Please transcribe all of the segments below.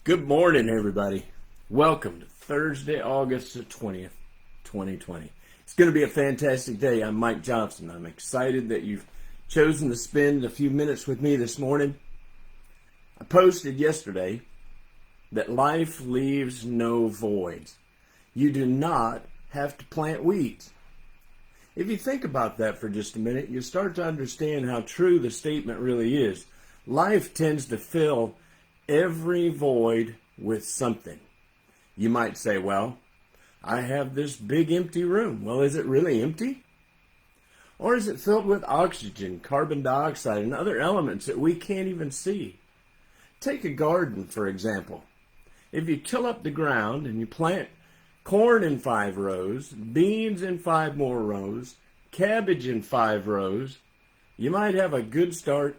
Good morning, everybody. Welcome to Thursday, August the 20th, 2020. It's going to be a fantastic day. I'm Mike Johnson. I'm excited that you've chosen to spend a few minutes with me this morning. I posted yesterday that life leaves no voids. You do not have to plant weeds. If you think about that for just a minute, you start to understand how true the statement really is. Life tends to fill every void with something. You might say, well, I have this big empty room. Well, is it really empty? Or is it filled with oxygen, carbon dioxide, and other elements that we can't even see? Take a garden, for example. If you till up the ground and you plant corn in 5 rows, beans in 5 more rows, cabbage in 5 rows, you might have a good start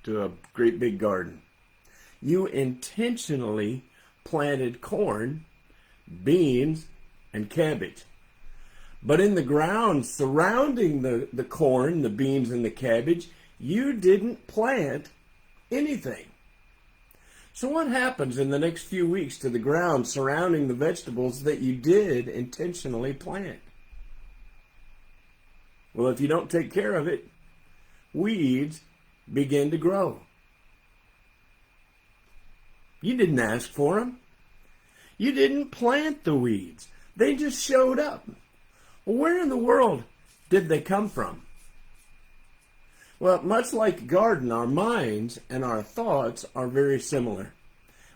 to a great big garden. You intentionally planted corn, beans, and cabbage. But in the ground surrounding the corn, the beans, and the cabbage, you didn't plant anything. So what happens in the next few weeks to the ground surrounding the vegetables that you did intentionally plant? Well, if you don't take care of it, weeds begin to grow. You didn't ask for them. You didn't plant the weeds. They just showed up. Well, where in the world did they come from? Well, much like a garden, our minds and our thoughts are very similar.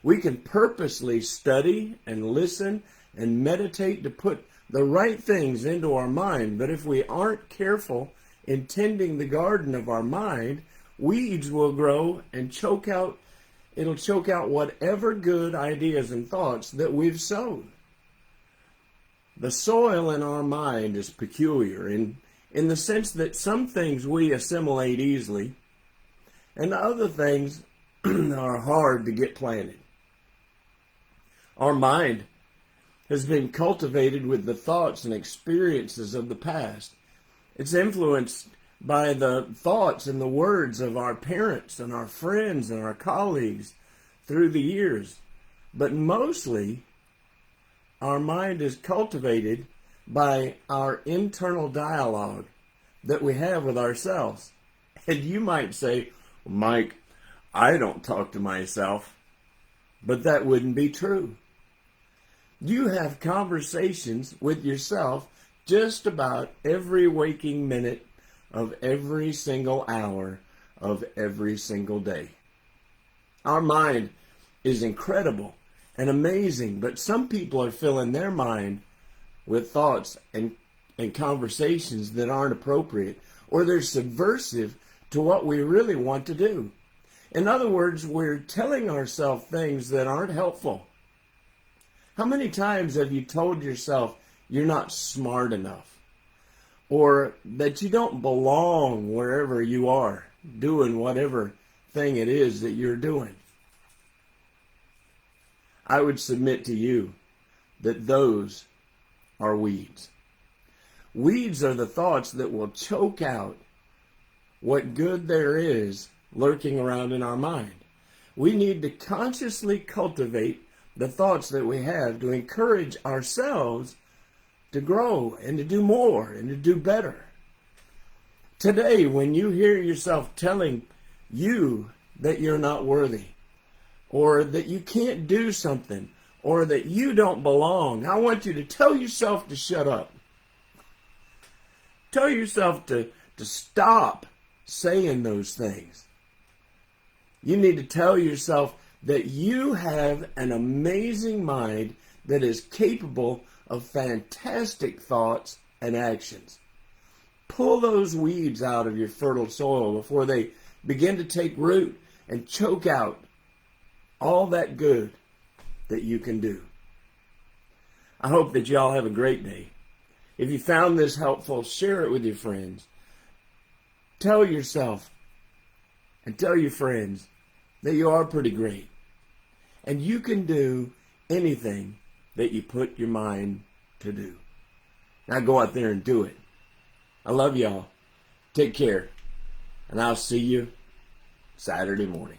We can purposely study and listen and meditate to put the right things into our mind, but if we aren't careful in tending the garden of our mind, weeds will grow and it'll choke out whatever good ideas and thoughts that we've sown. The soil in our mind is peculiar in the sense that some things we assimilate easily and other things are hard to get planted. Our mind has been cultivated with the thoughts and experiences of the past. It's influenced by the thoughts and the words of our parents and our friends and our colleagues through the years. But mostly, our mind is cultivated by our internal dialogue that we have with ourselves. And you might say, Mike, I don't talk to myself. But that wouldn't be true. You have conversations with yourself just about every waking minute of every single hour of every single day. Our mind is incredible and amazing, but some people are filling their mind with thoughts and conversations that aren't appropriate, or they're subversive to what we really want to do. In other words, we're telling ourselves things that aren't helpful. How many times have you told yourself you're not smart enough? Or that you don't belong wherever you are, doing whatever thing it is that you're doing? I would submit to you that those are weeds. Weeds are the thoughts that will choke out what good there is lurking around in our mind. We need to consciously cultivate the thoughts that we have to encourage ourselves to grow and to do more and to do better. Today, when you hear yourself telling you that you're not worthy, or that you can't do something, or that you don't belong, I want you to tell yourself to shut up. Tell yourself to stop saying those things. You need to tell yourself that you have an amazing mind that is capable of fantastic thoughts and actions. Pull those weeds out of your fertile soil before they begin to take root and choke out all that good that you can do. I hope that y'all have a great day. If you found this helpful, share it with your friends. Tell yourself and tell your friends that you are pretty great. And you can do anything that you put your mind to do. Now go out there and do it. I love y'all. Take care. And I'll see you Saturday morning.